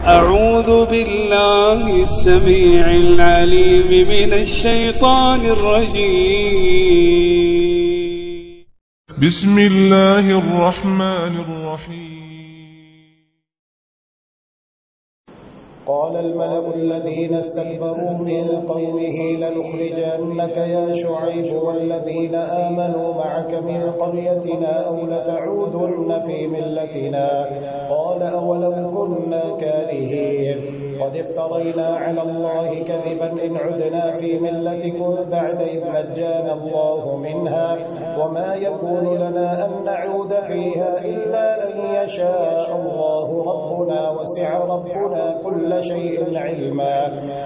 أعوذ بالله السميع العليم من الشيطان الرجيم. بسم الله الرحمن الرحيم. قال الملأ الذين استكبروا من قومه لنخرجنك يا شعيب والذين آمنوا معك من قريتنا أو لتعودن في ملتنا. قال أولو كنا كارهين قد افترينا على الله كذبا إن عدنا في ملتكم بعد إذ نجانا الله منها وما يكون لنا أن نعود فيها إلا أن يشاء الله ربنا وسع ربنا كل شيء علما.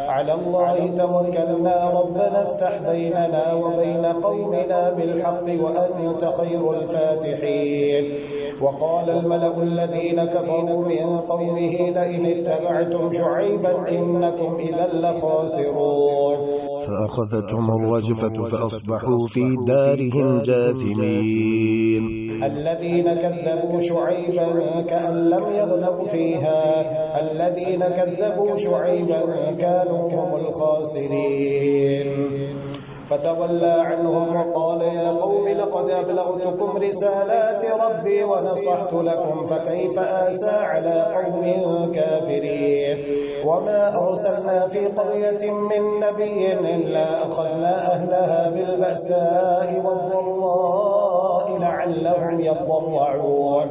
على الله توكلنا ربنا افتح بيننا وبين قومنا بالحق وأنت خير الفاتحين. وقال الملأ الذين كفروا من قومه لئن اتبعتم شعيبا إنكم إذا لخاسرون. فأخذتهم الرجفة فأصبحوا في دارهم جاثمين. الذين كذبوا شعيبا كأن لم يغنوا فيها الذين كذبوا شعيبا كانوا هم الخاسرين. فتولى عنهم وقال يا قوم لقد أبلغتكم رسالات ربي ونصحت لكم فكيف آسى على قوم كافرين. وما أرسلنا في قرية من نبي إلا أخذنا أهلها بالبأساء والضراء لعلهم يضرعون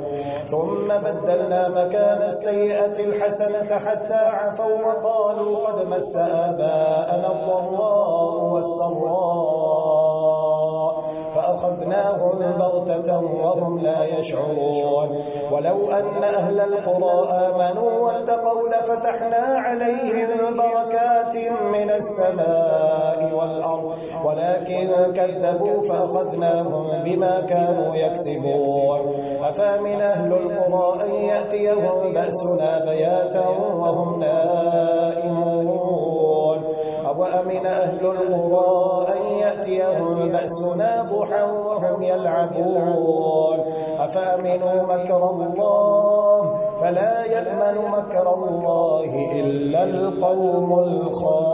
ثم بدلنا مكان السيئة الحسنة حتى عفوا وقالوا قد مس آباءنا الضراء والسراء فأخذناهم بغتة وهم لا يشعرون. ولو أن أهل القرى آمنوا واتقوا لفتحنا عليهم بركات من السماء والأرض ولكن كذبوا فأخذناهم بما كانوا يكسبون. أفامن أهل القرى أن يأتيهم بأسنا بياتا وهم نائمون أوأمن أهل القرى أن يأتيهم بأسنا ضحى وهم يلعبون. أفأمنوا مكر الله فلا يأمن مكر الله إلا القوم الخاسرون.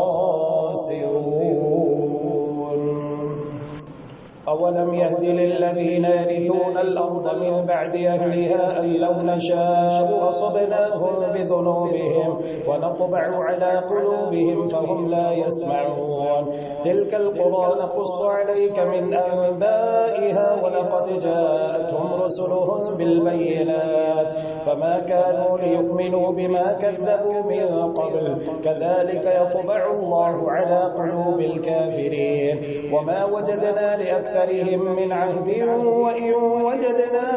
أولم يهد للذين يرثون الأرض من بعد أهلها أن لو نشاء أصبناهم بذنوبهم ونطبع على قلوبهم فهم لا يسمعون. تلك القرى نقص عليك من أنبائها ولقد جاءتهم رسلهم بالبينات فما كانوا ليؤمنوا بما كذبوا من قبل كذلك يطبع الله على قلوب الكافرين. وما وجدنا لأكثرهم من عهد وإن وجدنا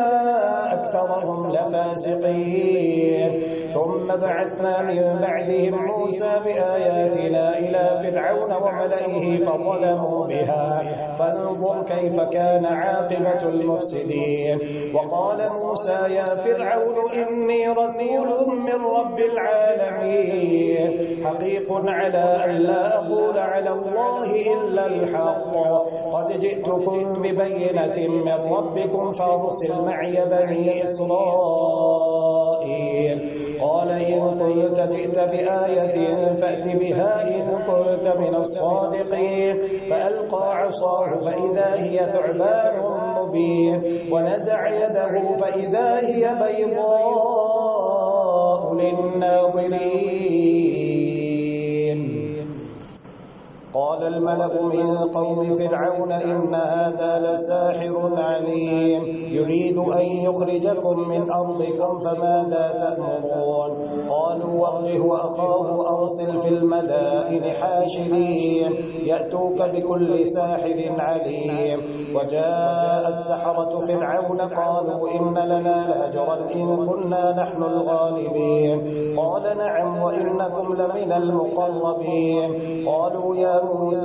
أكثرهم لفاسقين. ثم بعثنا من بعدهم موسى بآياتنا إلى فرعون وملئه فظلموا بها فانظر كيف كان عاقبة المفسدين. وقال موسى يا فرعون إني رسول من رب العالمين حقيق على أن لا أقول على الله إلا الحق قد جئتكم ببينة من ربكم فأرسل معي بني إسرائيل. قال إن كنت جئت بآية فأت بها إن كنت من الصادقين. فألقى عصاه فإذا هي ثعبان مبين ونزع يده فإذا هي بيضاء للناظرين. قال الملأ من قوم فرعون إن هذا لساحر عليم يريد أن يخرجكم من أرضكم فماذا تأمرون. قالوا وارجه وأخاه أرسل في المدائن حاشرين يأتوك بكل ساحر عليم. وجاء السحرة فرعون قالوا إن لنا لأجرا إن كنا نحن الغالبين. قال نعم وإنكم لمن المقربين. قالوا يا موسى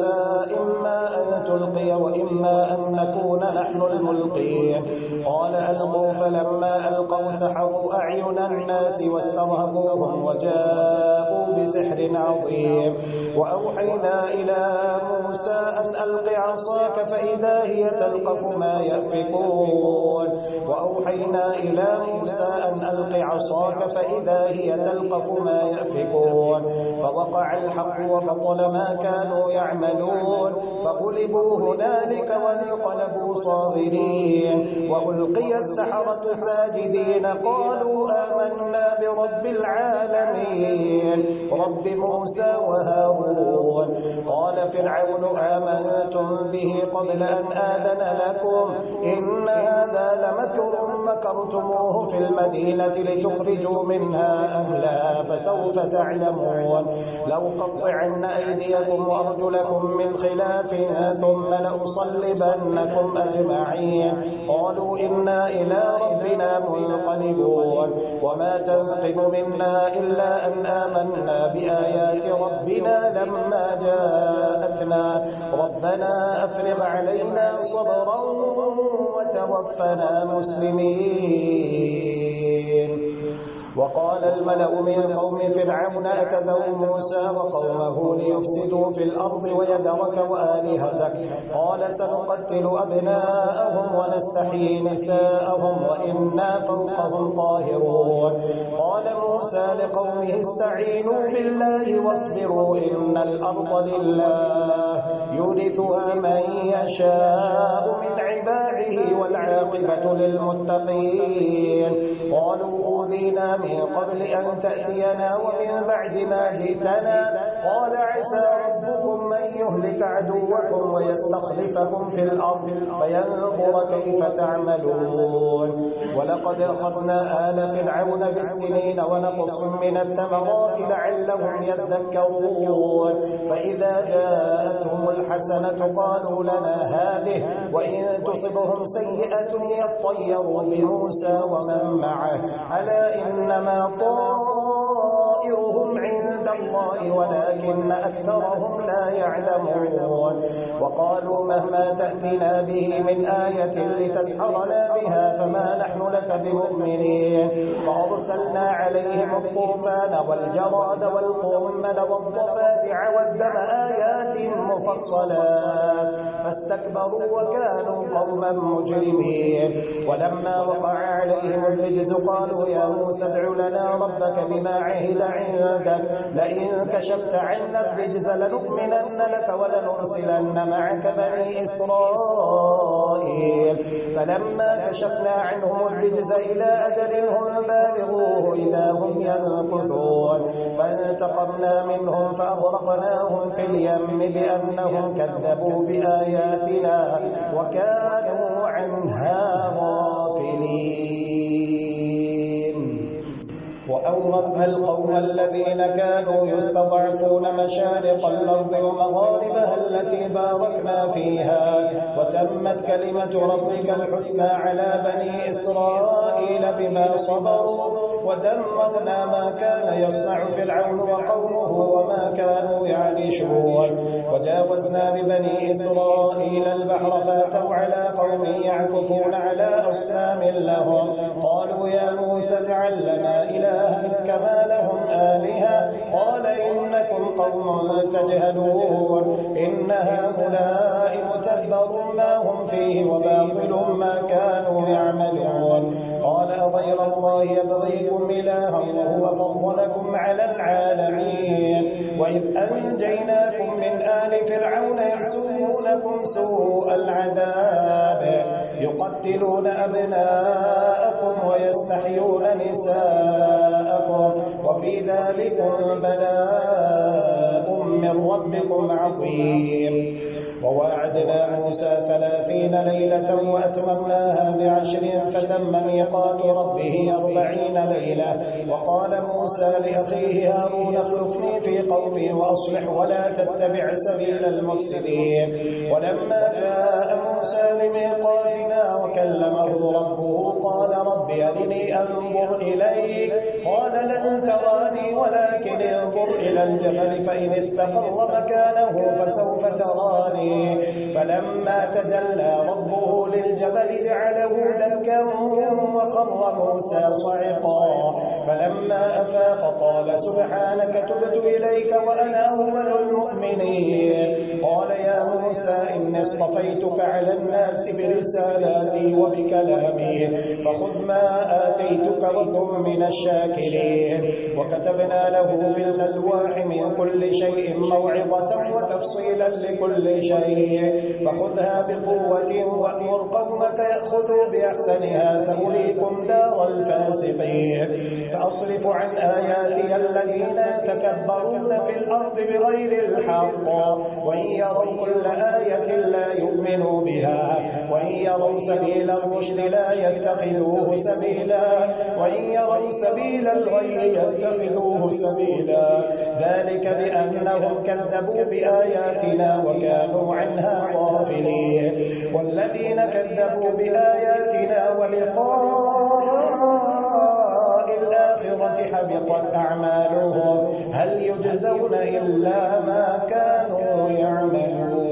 إما أن تلقي وإما أن نكون نحن الملقين. قال ألقوا فلما ألقوا سحروا أعين الناس واسترهبوهم وجاءوا بسحر عظيم. وأوحينا إلى موسى أن ألق عصاك فإذا هي تلقف ما يأفكون. وأوحينا إلى موسى أن ألق عصاك فإذا هي تلقف ما يأفكون. فوقع الحق وبطل ما كانوا يعملون فغلبوا هنالك وانقلبوا صاغرين. وألقي السحرة ساجدين قالوا آمنا برب العالمين رب موسى وهارون. قال فرعون آمنتم به قبل أن آذن لكم إن هذا لمكر مكرتموه في المدينة لتخرجوا منها أهلها فسوف تعلمون. لأقطعن أيديكم وأرجلكم من خلاف ثم لأصلبنكم أجمعين. قالوا إنا إلى ربنا منقلبون. وما تنقم منا إلا أن آمنا بآيات ربنا لما جاءتنا ربنا أفرغ علينا صبرا وتوفنا مسلمين. وقال الملأ من قوم فرعون أكذب موسى وقومه ليفسدوا في الأرض ويذرك وآلهتك قال سنقتل أبناءهم ونستحيي نساءهم وإنا فوقهم قاهرون. قال موسى لقومه استعينوا بالله واصبروا إن الأرض لله يورثها من يشاء من عباده والعاقبة للمتقين. قالوا أوذينا من قبل أن تأتينا ومن بعد ما جئتنا قال عسى ربكم أن يهلك عدوكم ويستخلفكم في الأرض فينظر كيف تعملون. ولقد أخذنا آل فرعون بالسنين ونقص من الثمرات لعلهم يذكرون. فإذا جاءتهم الحسنة قالوا لنا هذه وإن تصبهم سيئة يطيروا بموسى ومن معه ألا إنما طائرهم عند الله ولكن أكثرهم لا يعلمون. وقالوا مهما تأتنا به من آية لتسحرنا بها فما نحن لك بمؤمنين. فأرسلنا عليهم الطوفان والجراد والقمل والضفادع والدم آيات مفصلات فاستكبروا وكانوا قوما مجرمين. ولما وقع عليهم الرجز قالوا يا موسى ادع لنا ربك بما عهد عندك لئن كشفت عنا الرجز لنؤمنن لك ولنرسلن معك بني إسرائيل. فلما كشفنا عنهم الرجز إلى أجل هم بالغوه إذا هم ينكثون فانتقمنا منهم فأغرقناهم في اليم بأنهم كذبوا بآياتنا وكانوا عنها غافلين. وأورثنا القوم الذين كانوا يستضعفون مشارق الأرض ومغاربها التي باركنا فيها وتمت كلمة ربك الحسنى على بني إسرائيل بما صبروا ودمرنا ما كان يصنع فرعون وقومه وما كانوا يعرشون. وجاوزنا ببني إسرائيل البحر فاتوا على قوم يعكفون على أصنام لهم قالوا يا موسى اجعل لنا إلها كما لهم آلهة قال إنكم قوم تجهلون إن هؤلاء متبر ما هم فيه وباطل ما كانوا يعملون. قال غير الله يبغيكم إلها وهو فضلكم على العالمين. وإذ أنجيناكم من آل فرعون يسومونكم سوء العذاب يقتلون أبناءكم ويستحيون نساءكم وفي ذلكم بلاء من ربكم عظيم. وواعدنا موسى 30 ليلة وأتممناها ب10 فتم ميقات ربه 40 ليلة. وقال موسى لأخيه هارون اخلفني في قومي وأصلح ولا تتبع سبيل المفسدين. ولما جاء موسى لميقاتنا وكلمه ربه قال رب أرني أنظر إليك قال لن تراني ولكن انظر انظر إلى الجبل فإن استقر مكانه فسوف تراني فلما تجلى ربه للجبل جعله دكا وخر موسى صعقا فلما أفاق قال سبحانك تبت إليك وأنا أول المؤمنين قال يا موسى إني اصطفيتك على الناس برسالاتي وبكلامي فخذ ما آتيتك وكن من الشاكرين وكتبنا له في الألواح من كل شيء موعظة وتفصيلا لكل شيء فخذها بقوة وأمر قومك يأخذوا بأحسنها سأريكم دار الفاسقين سأصرف عن آياتي الذين يتكبرون في الأرض بغير الحق وإن يروا كل آية لا يؤمنوا بها وإن يروا سبيل الرشد لا يتخذوه سبيلا وإن يروا سبيل الغي يتخذوه سبيلا ذلك بأنهم كذبوا بآياتنا وكانوا عنها غافلين والذين كذبوا بآياتنا ولقاء الآخرة حبطت أعمالهم هل يجزون إلا ما كانوا يعملون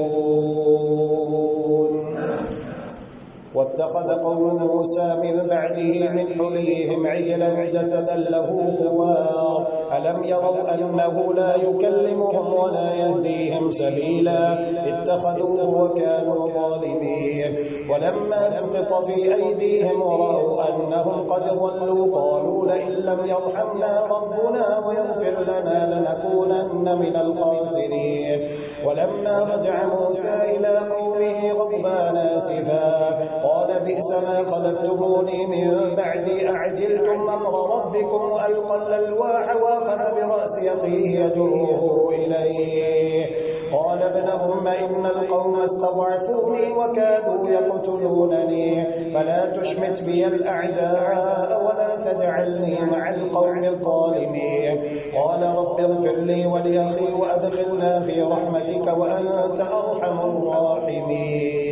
واتخذ قوم موسى من بعده من حليهم عجلا جسدا له خوار ألم يروا أنه لا يكلمهم ولا يهديهم سبيلا اتخذوه وكانوا ظالمين ولما سقط في أيديهم ورأوا أنهم قد ضلوا قالوا لئن لم يرحمنا ربنا ويغفر لنا لنكونن من الخاسرين ولما رجع موسى إلى قومه غضبان آسفا قال بئس ما خلفتموني من بعدي أعجلتم أمر ربكم وألقى الألواح وأخذ برأس أخيه يجره إليه قال ابن أم إن القوم استضعفوني وكادوا يقتلونني فلا تشمت بي الأعداء ولا تجعلني مع القوم الظالمين قال رب اغفر لي ولأخي وأدخلنا في رحمتك وأنت أرحم الراحمين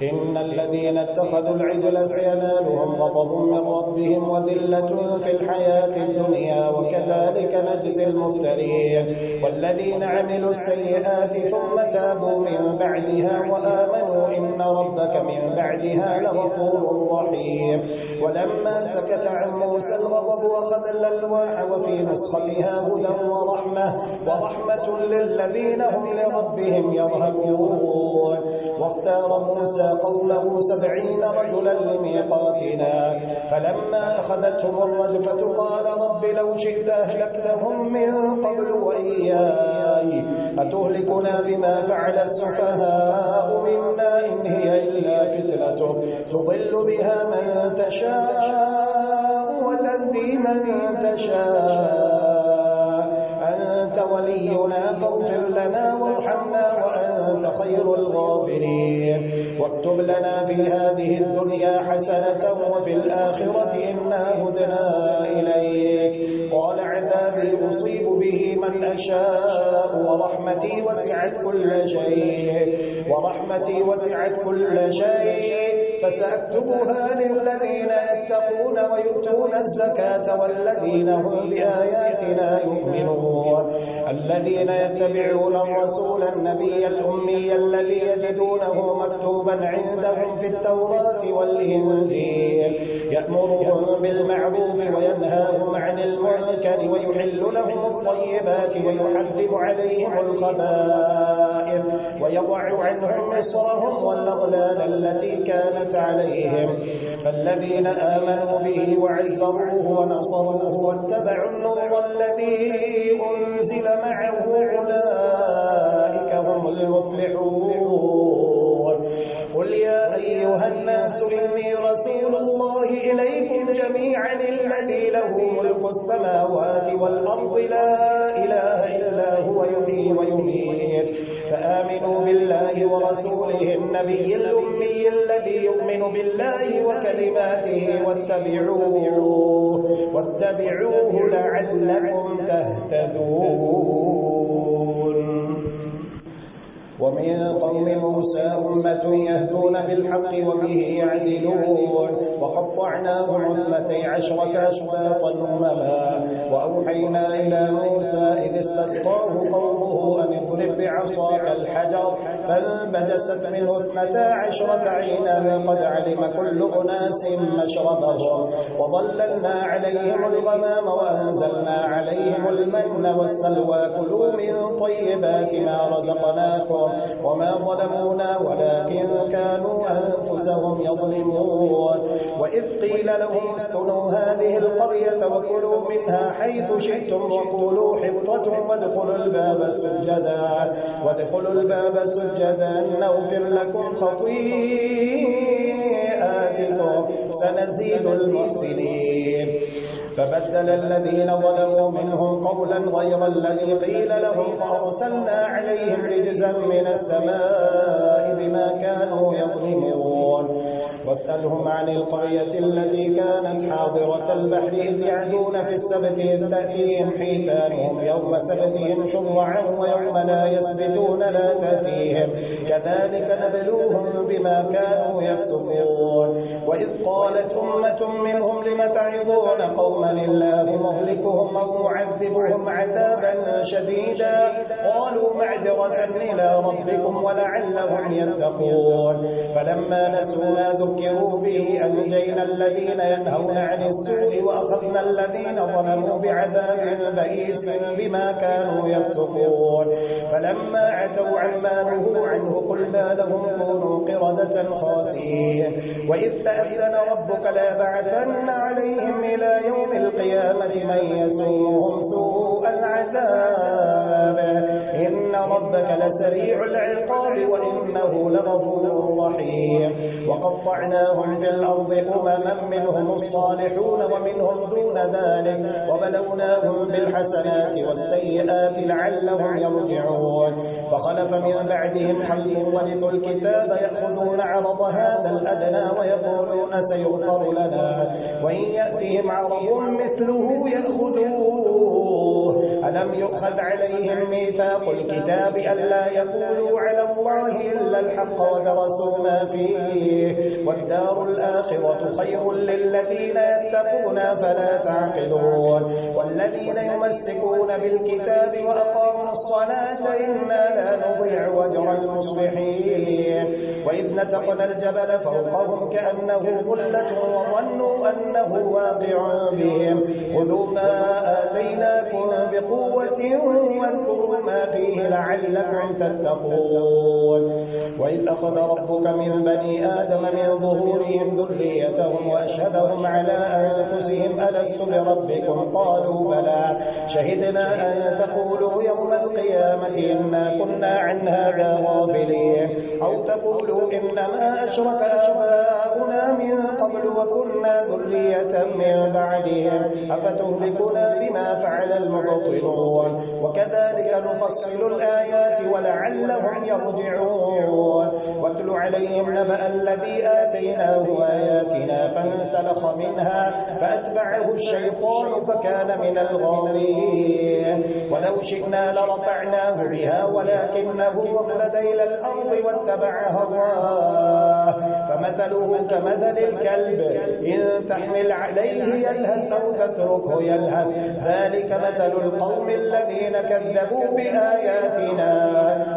إن الذين اتخذوا العجل سينالهم غضب من ربهم وذلة في الحياة الدنيا وكذلك نجزي المفترين والذين عملوا السيئات ثم تابوا من بعدها وآمنوا إن ربك من بعدها لغفور رحيم ولما سكت عن موسى الغضب أخذ الألواح وفي نسختها هدى ورحمة للذين هم لربهم يرهبون واختار موسى قومه 70 رجلا لميقاتنا فلما أخذتهم الرجفة قال رب لو شئت أهلكتهم من قبل وإياي أتهلكنا بما فعل السفهاء منا إن هي إلا فتنتك تضل بها من تشاء وتهدي من تشاء أنت ولينا فاغفر لنا وارحمنا وأنت خير الغافرين واكتب لنا في هذه الدنيا حسنة وفي الآخرة إنا هدنا إليك قال عذابي أصيب به من أشاء ورحمتي وسعت كل شيء فسأكتبها للذين يتقون ويؤتون الزكاة والذين هم بآياتنا يؤمنون الذين يتبعون الرسول النبي الأمي الذي يجدونه مكتوبا عندهم في التوراة والإنجيل يأمرهم بالمعروف وينهاهم عن المنكر ويحل لهم الطيبات ويحرم عليهم الخبائث ويضع عنهم إصرهم والأغلال التي كانت عليهم فالذين آمنوا به وعزروه ونصروه واتبعوا النور الذي أنزل معه أولئك هم المفلحون قل يا أيها الناس إني رسول الله إليكم جميعا الذي له ملك السماوات والأرض لا إله إلا هو يحيي ويميت فآمنوا بالله ورسوله النبي الأمي الذي يؤمن بالله وكلماته واتبعوه لعلكم تهتدون ومن قوم موسى أمة يهدون بالحق وبه يعدلون وقطعناهم 12 أسباطا أمما وأوحينا إلى موسى إذ استسقاه قومه أن اضرب بعصاك الحجر فانبجست منه 12 عينا قد علم كل أناس مشربهم وظللنا عليهم الغمام وأنزلنا عليهم المن والسلوى كلوا من طيبات ما رزقناكم وما ظلمونا ولكن كانوا أنفسهم يظلمون وإذ قيل لهم اسكنوا هذه القرية وكلوا منها حيث شئتم وقولوا حطة وادخلوا الباب سجدا نغفر لكم خطيئاتكم سنزيد المحسنين فبدل الذين ظلموا منهم قولا غير الذي قيل لهم فأرسلنا عليهم رجزا من السماء بما كانوا يظلمون واسألهم عن القرية التي كانت حاضرة البحر إذ يعدون في السبت إذ تأتيهم حيتانهم يوم سبتهم شرعا ويوم لا يسبتون لا تأتيهم كذلك نبلوهم بما كانوا يفسقون وإذ قالت أمة منهم لم تعظون قوما الله مهلكهم أو معذبهم عذابا شديدا قالوا معذرة إلى ربكم ولعلهم يتقون فلما نسوا ما ذكروا به أنجينا الذين ينهون عن السوء وأخذنا الذين ظلموا بعذاب بئيس بما كانوا يفسقون فلما عتوا عما نهوا عنه قلنا لهم كونوا قردة خاسئين وإذ تأذن ربك ليبعثن عليهم إلى يوم القيامة من يسومهم سوء العذاب إن ربك لسريع العقاب وإنه لغفور رحيم وقطعناهم في الأرض أمما منهم الصالحون ومنهم دون ذلك وبلوناهم بالحسنات والسيئات لعلهم يرجعون فخلف من بعدهم خلف ورثوا الكتاب يأخذون عرض هذا الأدنى ويقولون سيغفر لنا وإن يأتهم عرض مثله يأخذوه ألم يؤخذ عليهم ميثاق الكتاب ألا يقولوا على الله إلا الحق ودرسوا ما فيه والدار الآخرة خير للذين يتقون فلا تعقلون والذين يمسكون بالكتاب وأقاموا الصلاة إنا لا نضيع أجر المصلحين وإذ نتقنا الجبل فوقهم كأنه ظلة وظنوا أنه واقع بهم خذوا ما آتيناكم بقوة واذكروا ما فيه لعلكم تتقون وإذ أخذ ربك من بني آدم من ظهورهم ذريتهم وأشهدهم على أنفسهم ألست بربكم قالوا بلى شهدنا أن تقولوا يوم القيامة إنا كنا عن هذا غافلين أو تقولوا إنما أشرك آباؤنا من قبل وكنا ذرية من بعدهم أفتهلكنا بما فعل المبطلون وكذلك نفصل الآيات ولعلهم يرجعون واتل عليهم نبأ الذي آتيناه آياتنا فانسلخ منها فأتبعه الشيطان فكان من الغاوين ولو شئنا لرفعناه بها ولكنه أخلد إلى الأرض واتبع هواه فمثله كمثل الكلب إن تحمل عليه يلهث أو تتركه يلهث ذلك مثل القوم الذين كذبوا بآياتنا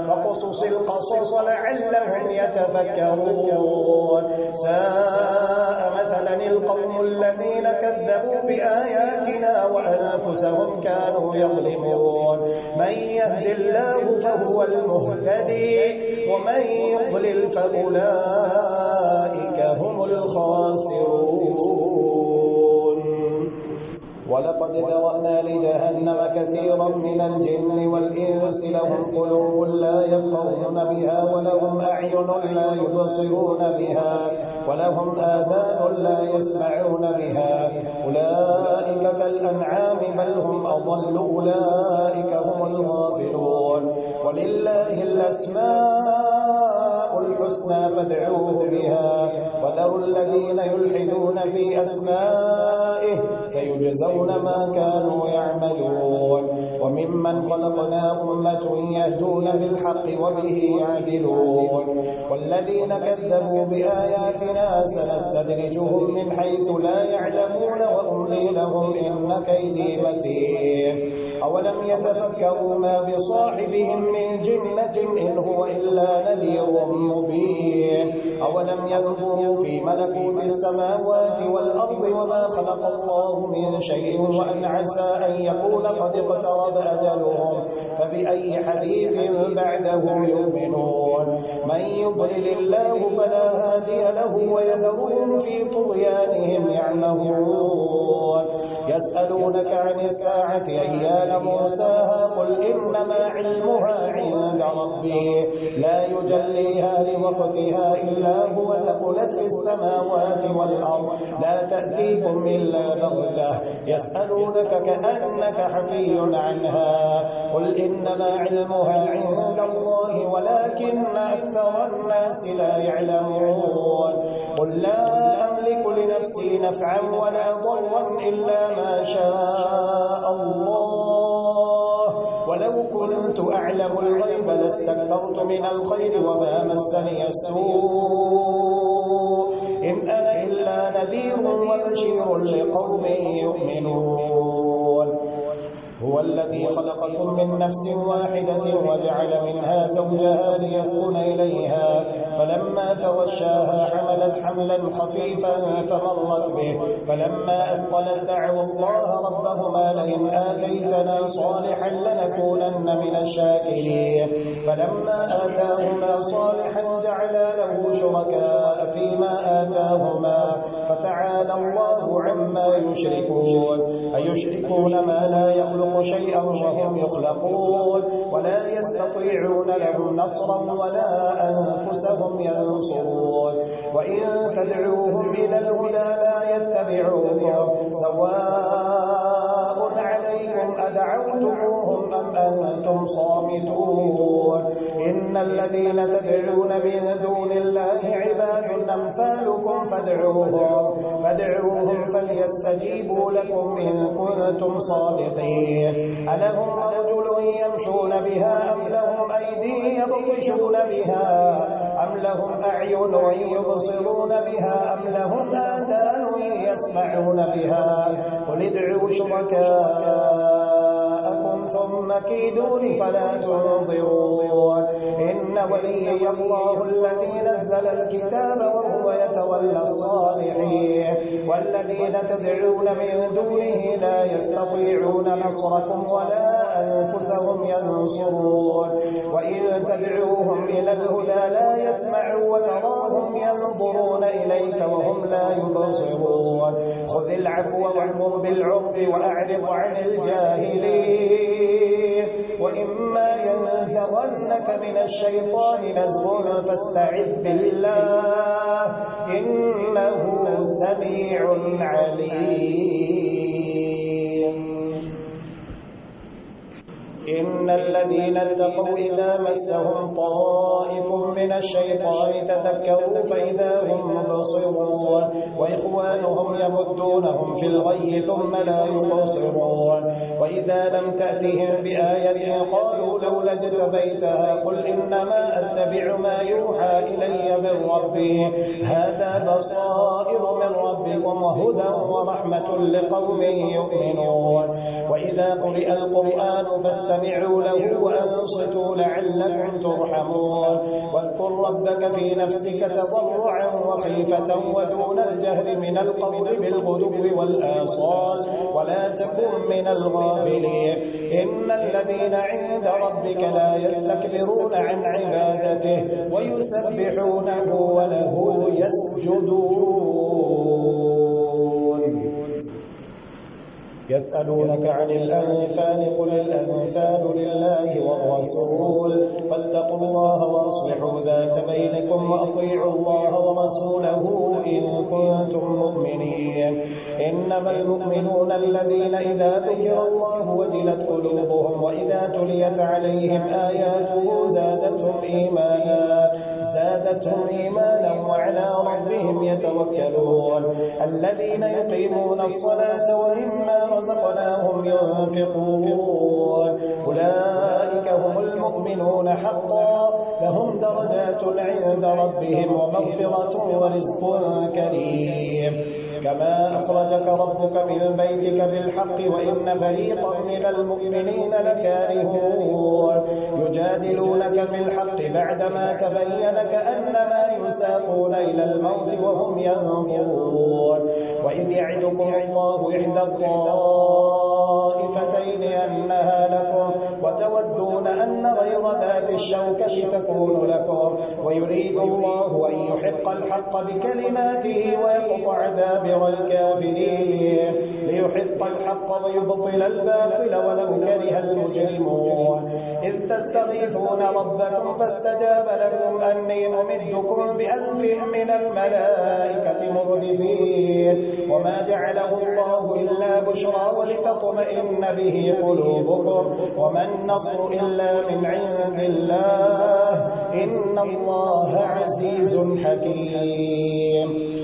فقصص القصص لعلهم يتفكرون ساء مثلا القوم الذين كذبوا بآياتنا وأنفسهم كانوا يظلمون من يهد الله فهو المهتدي ومن يضلل فأولئك هم الخاسرون ولقد ذرأنا لجهنم كثيرا من الجن والإنس لهم قلوب لا يفقهون بها ولهم أعين لا يبصرون بها ولهم آذان لا يسمعون بها أولئك كالأنعام بل هم أضل أولئك هم الغافلون ولله الأسماء الحسنى فادعوه بها وذروا الذين يلحدون في أسمائه سيجزون ما كانوا يعملون وممن وممن خلقنا أمة يهدون بالحق وبه يعدلون والذين كذبوا بآياتنا سنستدرجهم من حيث لا يعلمون وأملي لهم إن كيدي متين أولم يتفكروا ما بصاحبهم من جنة إن هو إلا نذير مبين أولم ينظروا في ملكوت السماوات والأرض وما خلق الله من شيء وأن عسى أن يكون قد اقترب أجلهم فبأي حديث بعده يؤمنون من يضلل الله فلا هادي له ويذرهم في طغيانهم يعمهون يسألونك عن الساعة أيان مرساها قل إنما علمها عند ربي لا يجليها لوقتها إلا هو ثقلت في السماوات والأرض لا تأتيكم إلا بغتة يسألونك كأنك حفي عنها قل إنما علمها عند الله ولكن أكثر الناس لا يعلمون قل لا أملك لنفسي نفعا ولا ضرا إلا ما شاء الله ولو كنت أعلم الغيب لاستكثرت من الخير وما مسني السوء إن أنا إلا نذير وبشير لقوم يؤمنون هو الذي خلقكم من نفس واحدة وجعل منها زوجها ليسكن إليها فلما تغشاها حملت حملا خفيفا فمرت به فلما أثقلت دعوا الله ربهما لئن آتيتنا صالحا لنكونن من الشاكرين فلما آتاهما صالحا جعلا له شركاء فيما آتاهما فتعالى الله عما يشركون أيشركون ما لا يخلق شيئا وهم يخلقون ولا يستطيعون لهم نصرا ولا أنفسهم ينصرون وإن تدعوهم إلى الهدى لا يتبعوكم سواء عليكم أدعوتموهم أم أنتم صامتون إن الذين تدعون من دون الله عباد أمثالكم فادعوهم فليستجيبوا لكم إن كنتم صادقين ألهم أرجل يمشون بها أم لهم أيدي يبطشون بها أم لهم أعين يبصرون بها أم لهم آذان يسمعون بها قل ادعوا شركاءكم ثم كيدون فلا تنظرون إن وليي الله الذي نزل الكتاب وهو يتولى الصالحين والذين تدعون من دونه لا يستطيعون نصركم ولا أنفسهم ينصرون وإن تدعوهم إلى الهدى لا يسمعوا وتراهم ينظرون إليك وهم لا يبصرون خذ العفو وأمر بالعرف وأعرض عن الجاهلين وإما ينزغنك من الشيطان نزغ فاستعذ بالله إنه سميع عليم إن الذين اتقوا إذا مسهم طائف من الشيطان تذكروا فإذا هم مبصرون وإخوانهم يمدونهم في الغي ثم لا يبصرون وإذا لم تأتهم بآية قالوا لولا اجتبيتها قل إنما أتبع ما يوحى إلي من ربي هذا بصائر من ربكم وهدى ورحمة لقوم يؤمنون وإذا قرئ القرآن فاستمعوا له وأنصتوا لعلكم ترحمون واذكر ربك في نفسك تضرعا وخيفة ودون الجهر من القول بالغدو والآصال ولا تكن من الغافلين إن الذين عند ربك لا يستكبرون عن عبادته ويسبحونه وله يسجدون يسألونك عن الأنفال قل الأنفال لله والرسول فاتقوا الله واصلحوا ذات بينكم وأطيعوا الله ورسوله إن كنتم مؤمنين إنما المؤمنون الذين إذا ذكر الله وجلت قلوبهم وإذا تليت عليهم آياته زادتهم إيمانا وعلى ربهم يتوكلون الذين يقيمون الصلاة ومما رزقناهم ينفقون أولئك هم المؤمنون حقا لهم درجات عند ربهم ومغفرة ورزق كريم كما أخرجك ربك من بيتك بالحق وإن فريقا من المؤمنين لكارهون يجادلونك في الحق بعدما تبين كأنما يساقون إلى الموت وهم ينظرون وإذ يعدكم الله إحدى الطائفتين أنها لكم وتودون أن غير ذات الشوكة تكون لكم ويريد الله أن يحق الحق بكلماته ويقطع دابر الكافرين ليحق الحق ويبطل الباطل ولو كره المجرمون إذ تستغيثون ربكم فاستجاب لكم أني ممدكم ب1000 من الملائكة مردفين وما جعله الله إلا بشرى ولتطمئن به قلوبكم وما النصر إلا من عند الله إن الله عزيز حكيم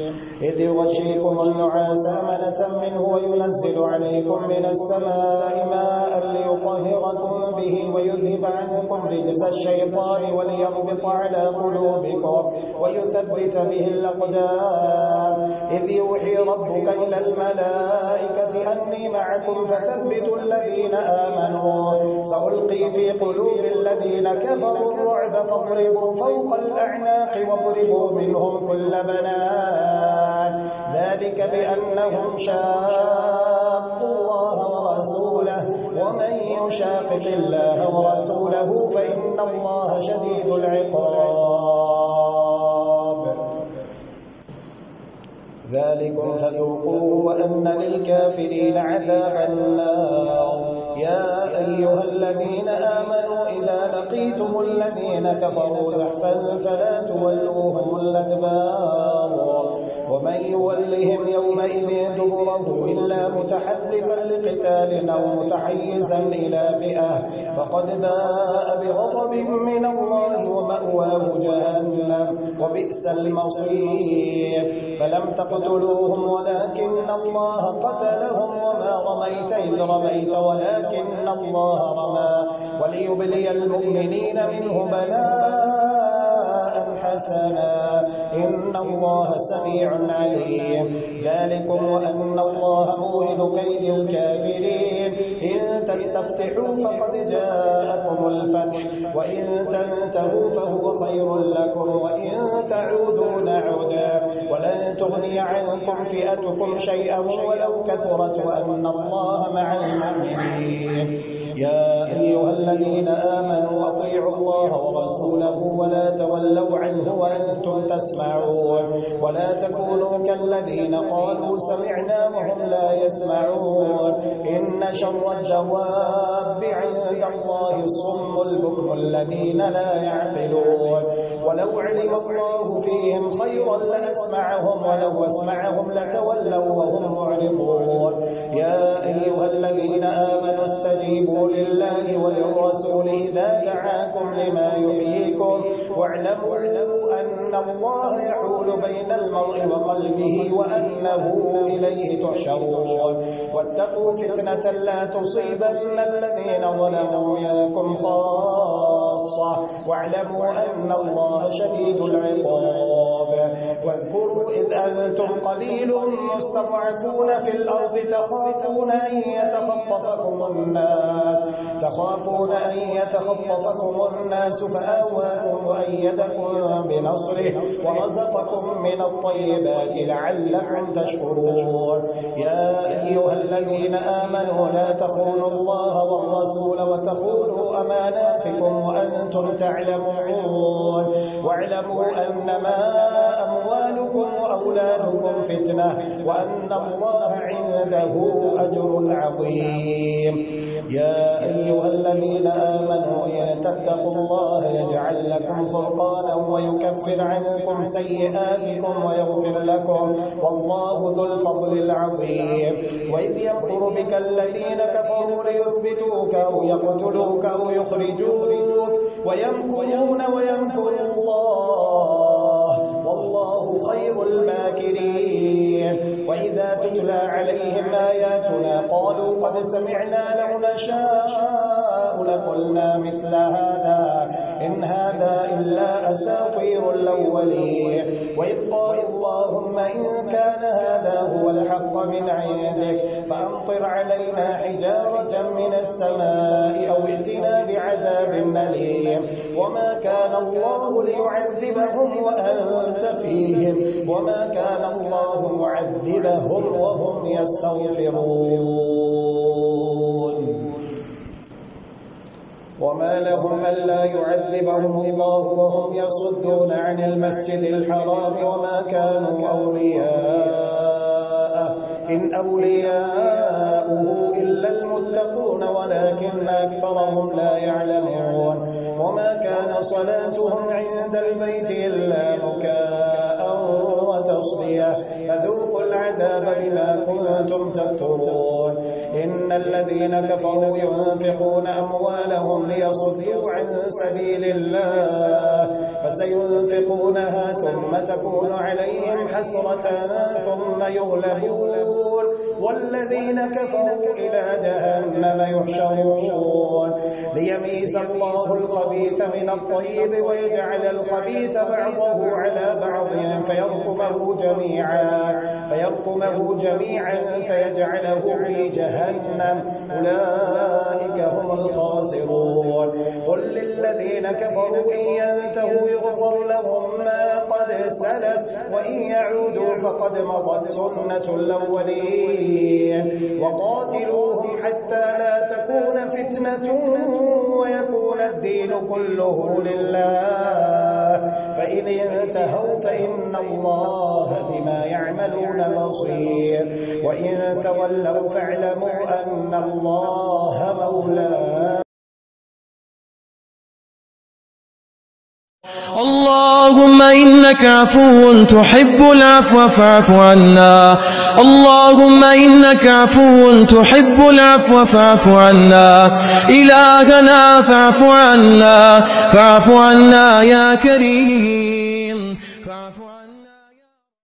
إذ يغشيكم النعاس أمنة منه وينزل عليكم من السماء ماء ليطهركم به ويذهب عنكم رجز الشيطان وليربط على قلوبكم ويثبت به الأقدام إذ يوحي ربك إلى الملائكة أني معكم فثبتوا الذين آمنوا سألقي في قلوب الذين كفروا الرعب فاضربوا فوق الأعناق واضربوا منهم كل بنان ذلك بأنهم شاقوا الله ورسوله ومن يشاقق الله ورسوله فإن الله شديد العقاب ذلكم فذوقوه وأن للكافرين عذاب النار يا أيها الذين آمنوا إذا لقيتم الذين كفروا زحفا فلا تولوهم الأدبار ومن يولهم يومئذ دبره إلا متحرفا لقتال أو متحيزا إلى فئة فقد باء بغضب من الله ومأواه جهنم وبئس المصير فلم تقتلوهم ولكن الله قتلهم وما رميت إذ رميت ولكن الله رمى وليبلي المؤمنين منه بلاء حسنا إن الله سميع عليم ذلكم وأن الله موهن كيد الكافرين إن تستفتحوا فقد جاءكم الفتح وإن تنتهوا فهو خير لكم وإن تعودوا نعود ولن تغني عنكم فئتكم شيئا ولو كثرت وأن الله مع المؤمنين يا أيها الذين آمنوا أطيعوا الله ورسوله ولا تولوا عنه وأنتم تسمعون ولا تكونوا كالذين قالوا سمعنا وهم لا يسمعون إن شر الدواب عند الله الصم البكم الذين لا يعقلون ولو علم الله فيهم خيرا لأسمعهم ولو أسمعهم لتولوا وهم معرضون يا أيها الذين آمنوا استجيبوا لله وللرسول إذا دعاكم لما يحييكم واعلموا أن الله يحول بين المرء وقلبه وأنه إليه تحشرون واتقوا فتنة لا تصيبن الذين ظلموا منكم خاصة واعلموا أن الله شديد العقاب واذكروا إذ أنتم قليل مستضعفون في الأرض تخافون أن يتخطفكم الناس فآواكم وأيدكم بنصره ورزقكم من الطيبات لعلكم تشكرون يا أيها الذين آمنوا لا تخونوا الله والرسول وتخونوا أماناتكم وأنتم تعلمون واعلموا أنما أموالكم وأولادكم فتنة وأن الله عنده أجر عظيم يا أيها الذين آمنوا إن تتقوا الله يجعل لكم فرقانا ويكفر عنكم سيئاتكم ويغفر لكم والله ذو الفضل العظيم وإذ يمكر بك الذين كفروا ليثبتوك أو يقتلوك أو يخرجوك ويمكرون ويمكر الله والله والله خير الماكرين. وإذا تتلى عليهم آياتنا قالوا قد سمعنا لو نشاء لقلنا مثل هذا إن هذا إلا أساطير الأولين. وإذ قالوا اللهم إن كان هذا هو الحق من عندك فأمطر علينا حجارة من السماء أو ائتنا بعذاب أليم. وما كان الله ليعذبهم وأنت فيهم وما كان الله معذبهم وهم يستغفرون. وما لهم ألا يعذبهم الله وهم يصدون عن المسجد الحرام وما كانوا أولياءه إن أولياؤه إلا المتقون ولكن أكثرهم لا يعلمون. وما كان صلاتهم عند البيت إلا مكاء وتصدية فذوقوا العذاب بما كنتم تكفرون. إن الذين كفروا ينفقون أموالهم ليصدوا عن سبيل الله فسينفقونها ثم تكون عليهم حسرة ثم يغلبون والذين كفروا إلى جهنم يحشرون. ليميز الله الخبيث من الطيب ويجعل الخبيث بعضه على بعض فيرقمه جميعا فيجعله في جهنم أولئك هم الخاسرون. قل للذين كفروا إن ينتهوا يغفر لهم ما قد سلف وإن يعودوا فقد مضت سنة الأولين. وقاتلوهم حتى لا تكون فتنة ويكون الدين كله لله فإن انتهوا فإن الله بما يعملون بصير وإن تولوا فاعلموا أن الله مولاكم. اللهم إنك عفو تحب العفو فاعف عنا. اللهم إنك عفو تحب العفو فاعف عنا. إلهنا فاعف عنا يا كريم.